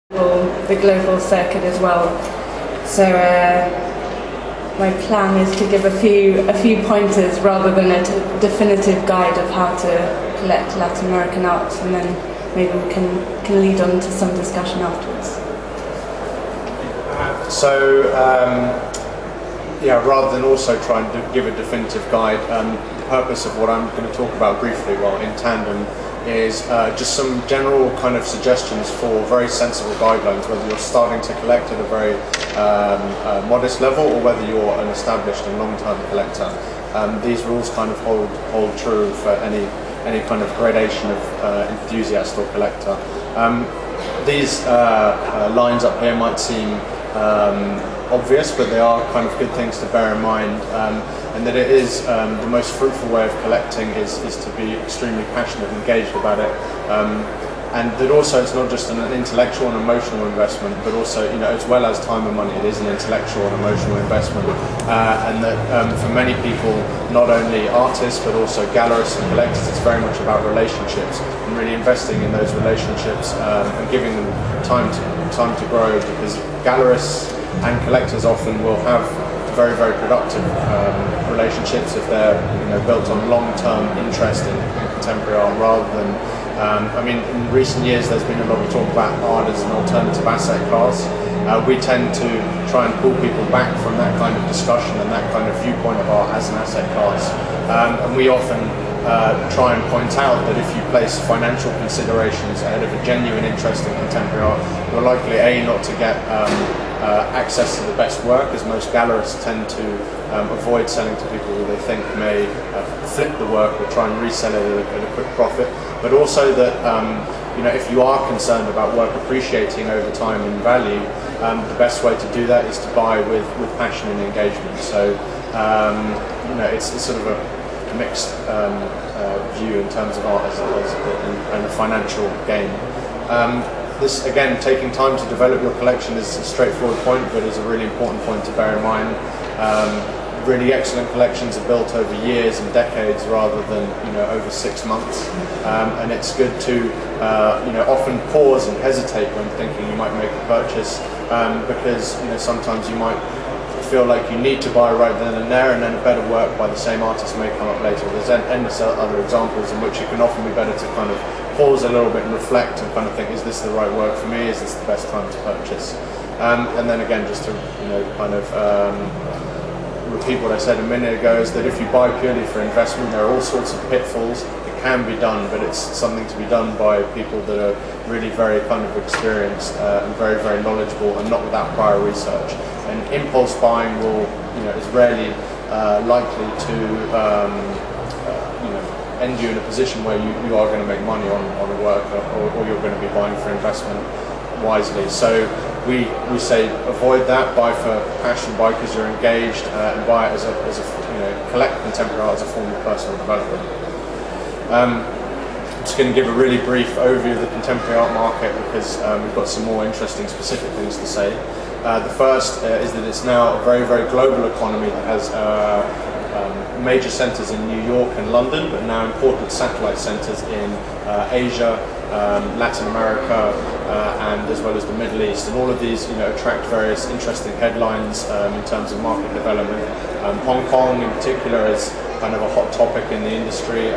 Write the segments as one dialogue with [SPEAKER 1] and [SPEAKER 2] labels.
[SPEAKER 1] the global circuit as well. So my plan is to give a few pointers rather than a definitive guide of how to collect Latin American art, and then maybe we can lead on to some discussion afterwards.
[SPEAKER 2] So yeah, rather than also trying to give a definitive guide, the purpose of what I'm going to talk about briefly, well, in tandem, is just some general kind of suggestions for very sensible guidelines, whether you're starting to collect at a very modest level or whether you're an established and long-term collector. These rules kind of hold true for any kind of gradation of enthusiast or collector. These lines up here might seem obvious, but they are kind of good things to bear in mind, and that it is the most fruitful way of collecting is to be extremely passionate and engaged about it, and that also it's not just an intellectual and emotional investment, but also, you know, as well as time and money, it is an intellectual and emotional investment, and that for many people, not only artists but also gallerists and collectors, it's very much about relationships and really investing in those relationships and giving them time to grow, because gallerists and collectors often will have very, very productive relationships if they're, you know, built on long-term interest in contemporary art rather than I mean, in recent years there's been a lot of talk about art as an alternative asset class. We tend to try and pull people back from that kind of discussion and that kind of viewpoint of art as an asset class, and we often try and point out that if you place financial considerations ahead of a genuine interest in contemporary art, you're likely not to get access to the best work, as most gallerists tend to avoid selling to people who they think may flip the work or try and resell it at a quick profit, but also that you know, if you are concerned about work appreciating over time in value, the best way to do that is to buy with passion and engagement. So you know, it's sort of a mixed view in terms of art and a financial gain. This, again, taking time to develop your collection is a straightforward point, but is a really important point to bear in mind. Really excellent collections are built over years and decades rather than, you know, over 6 months, and it's good to you know, often pause and hesitate when thinking you might make a purchase, because, you know, sometimes you might feel like you need to buy right then and there, and then a better work by the same artist may come up later. There's endless other examples in which it can often be better to kind of pause a little bit and reflect and kind of think, is this the right work for me? Is this the best time to purchase? And then again, just to, you know, kind of repeat what I said a minute ago, is that if you buy purely for investment, there are all sorts of pitfalls. It can be done, but it's something to be done by people that are really very kind of experienced and very, very knowledgeable, and not without prior research. And impulse buying will, you know, is rarely likely to you know, end you in a position where you are going to make money on a work, or you're going to be buying for investment wisely. So we say avoid that, buy for passion, buy because you're engaged, and buy it as a you know, collect contemporary art as a form of personal development. I'm just going to give a really brief overview of the contemporary art market, because we've got some more interesting specific things to say. The first is that it's now a very, very global economy that has major centres in New York and London, but now important satellite centres in Asia, Latin America, and as well as the Middle East. And all of these, you know, attract various interesting headlines in terms of market development. Hong Kong in particular is kind of a hot topic in the industry.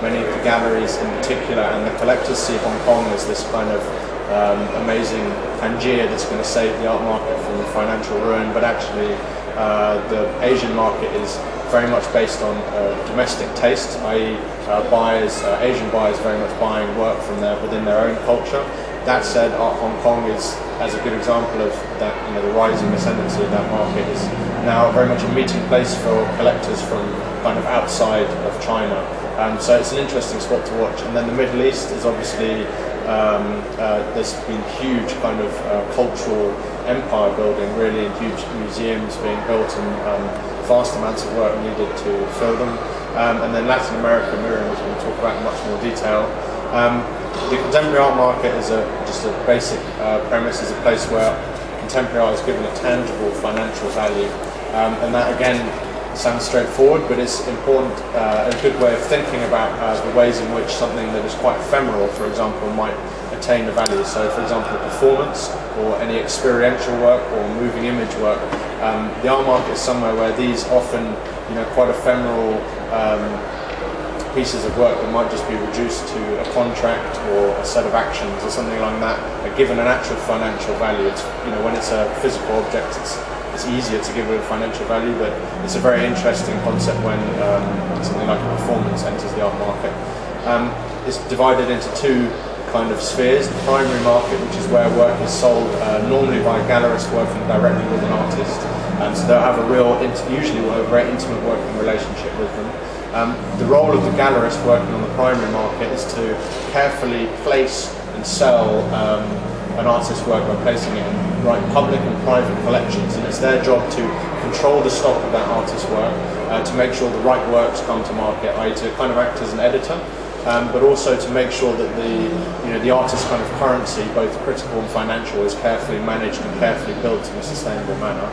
[SPEAKER 2] Many of the galleries in particular and the collectors see Hong Kong as this kind of amazing Pangaea that's going to save the art market from financial ruin, but actually the Asian market is very much based on domestic taste, i.e. Asian buyers very much buying work from within their own culture. That said, Hong Kong is, as a good example of that, you know, the rising ascendancy of that market, is now very much a meeting place for collectors from kind of outside of China. So it's an interesting spot to watch. And then the Middle East is obviously, there's been huge kind of cultural empire building, really, and huge museums being built, and vast amounts of work needed to fill them. And then Latin America, Miriam is going to talk about in much more detail. The contemporary art market is just a basic premise, is a place where contemporary art is given a tangible financial value, and that again sounds straightforward, but it's important, a good way of thinking about the ways in which something that is quite ephemeral, for example, might retain the value. So for example, performance or any experiential work or moving image work, the art market is somewhere where these often, quite ephemeral pieces of work that might just be reduced to a contract or a set of actions or something like that are given an actual financial value. It's, when it's a physical object, it's easier to give it a financial value, but it's a very interesting concept when something like a performance enters the art market. It's divided into two kind of spheres. The primary market, which is where work is sold normally by a gallerist working directly with an artist, so they'll have usually a very intimate working relationship with them. The role of the gallerist working on the primary market is to carefully place and sell an artist's work by placing it in public and private collections, and it's their job to control the stock of that artist's work, to make sure the right works come to market, i.e. to kind of act as an editor, but also to make sure that the artist's kind of currency, both critical and financial, is carefully managed and carefully built in a sustainable manner.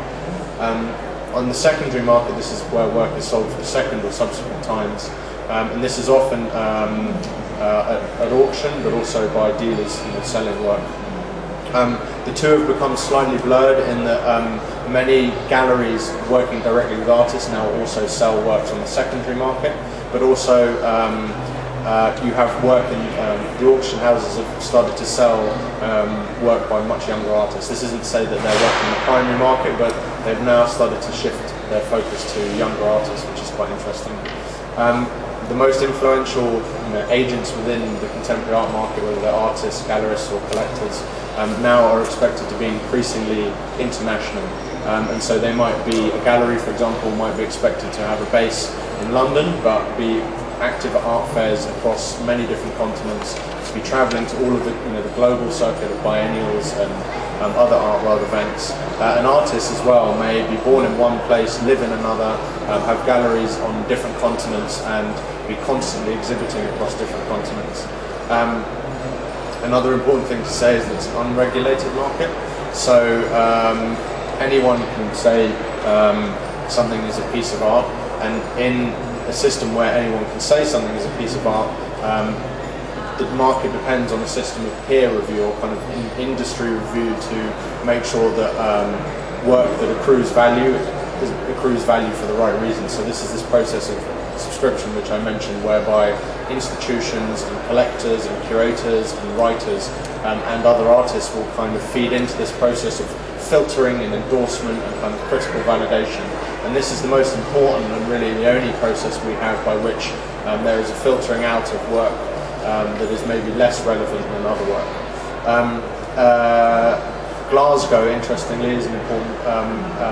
[SPEAKER 2] On the secondary market, this is where work is sold for the second or subsequent times, and this is often at auction, but also by dealers selling work. The two have become slightly blurred in that many galleries working directly with artists now also sell works on the secondary market, but also you have work in the auction houses have started to sell work by much younger artists. This isn't to say that they're working in the primary market, but they've now started to shift their focus to younger artists, which is quite interesting. The most influential agents within the contemporary art market, whether they're artists, gallerists or collectors, now are expected to be increasingly international. And so they might be, a gallery for example, might be expected to have a base in London, but be active at art fairs across many different continents, to be travelling to all of the global circuit of biennials and other art world events. An artist as well may be born in one place, live in another, have galleries on different continents and be constantly exhibiting across different continents. Another important thing to say is that it's an unregulated market, so anyone can say something is a piece of art, and in a system where anyone can say something is a piece of art, the market depends on a system of peer review or kind of industry review to make sure that work that accrues value for the right reasons. So this is this process of subscription which I mentioned, whereby institutions and collectors and curators and writers and other artists will kind of feed into this process of filtering and endorsement and kind of critical validation. And this is the most important and really the only process we have by which there is a filtering out of work that is maybe less relevant than other work. Glasgow, interestingly, is an important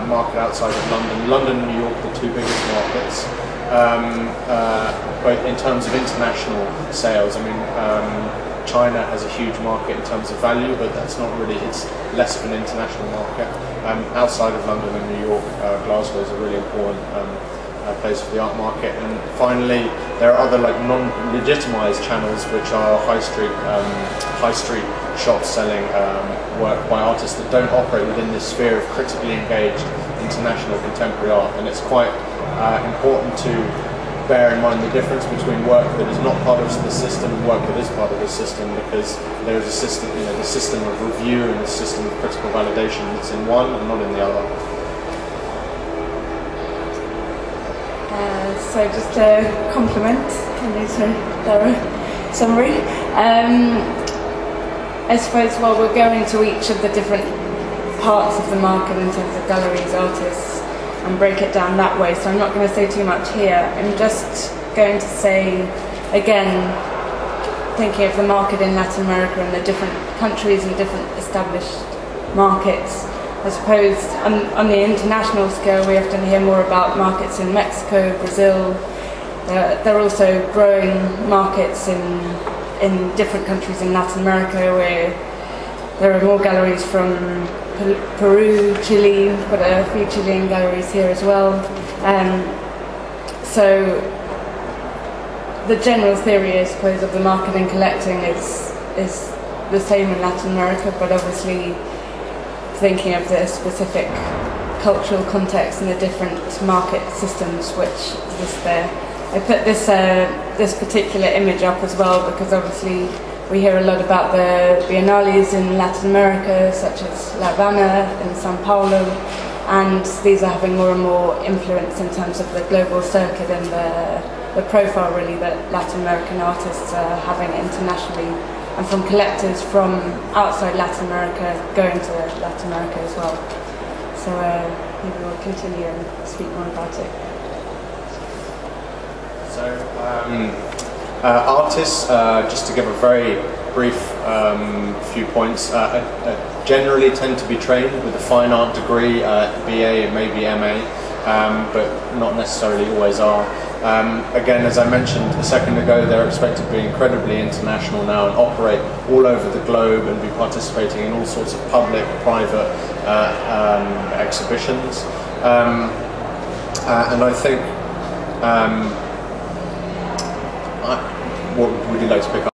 [SPEAKER 2] market outside of London. London and New York are the two biggest markets, both in terms of international sales. I mean, China has a huge market in terms of value, but that's not really, it's less of an international market. Outside of London and New York, Glasgow is a really important place for the art market. And finally, there are other like non-legitimized channels, which are high street shops selling work by artists that don't operate within this sphere of critically engaged international contemporary art. And it's quite important to bear in mind the difference between work that is not part of the system and work that is part of the system, because there is a system, the system of review and the system of critical validation that's in one and not in the other.
[SPEAKER 1] So just to compliment Henry's thorough summary, I suppose while we'll go into each of the different parts of the market in terms of galleries, artists, and break it down that way, so I'm not going to say too much here. I'm just going to say, again, thinking of the market in Latin America and the different countries and different established markets, I suppose on the international scale we often hear more about markets in Mexico, Brazil. There are also growing markets in different countries in Latin America where there are more galleries from Peru, Chile. We've got a few Chilean galleries here as well. So the general theory, I suppose, of the market in collecting is the same in Latin America, but obviously thinking of the specific cultural context and the different market systems which exist there. I put this particular image up as well because obviously we hear a lot about the biennales in Latin America, such as La Habana in Sao Paulo, and these are having more and more influence in terms of the global circuit and the profile really that Latin American artists are having internationally, and from collectors from outside Latin America going to Latin America as well. So maybe we'll continue and speak more about it.
[SPEAKER 2] So artists, just to give a very brief few points, generally tend to be trained with a fine art degree, BA and maybe MA, but not necessarily always are. Again, as I mentioned a second ago, they're expected to be incredibly international now and operate all over the globe and be participating in all sorts of public, private exhibitions. And I think, what would you like to pick